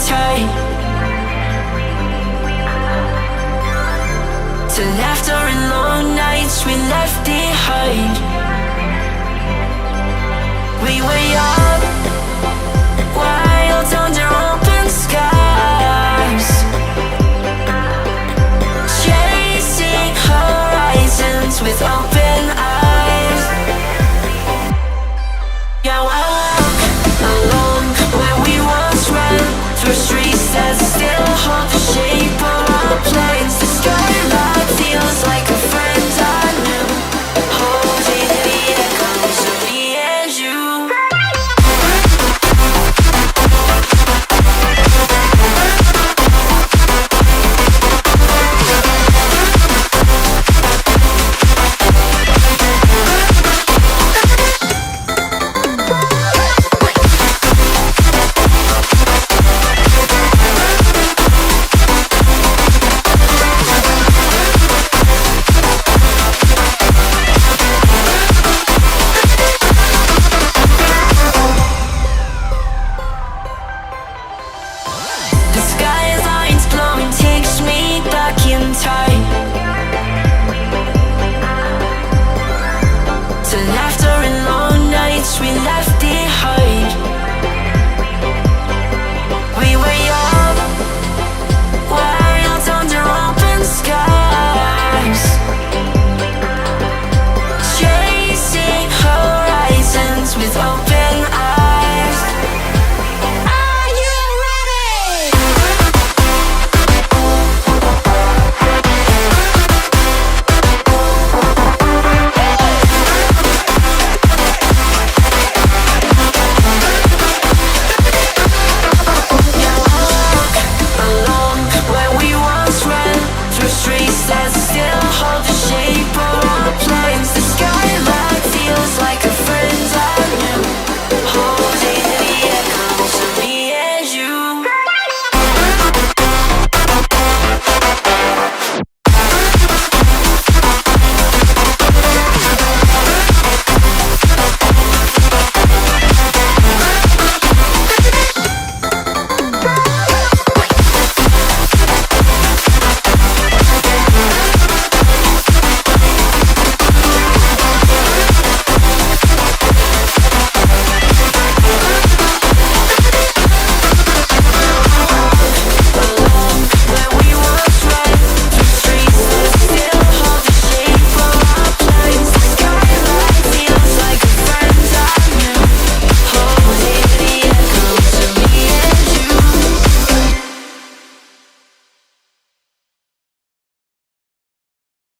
tight. To laughter and long nights we left behind. We were young, wild under open skies, chasing horizons with open eyes. Yeah, I walk along where we once ran, through streets that still hold the shape of our plans. The skyline feels like a friend I knew, holding the echoes of me and you. The skyline's blowing, takes me back in time.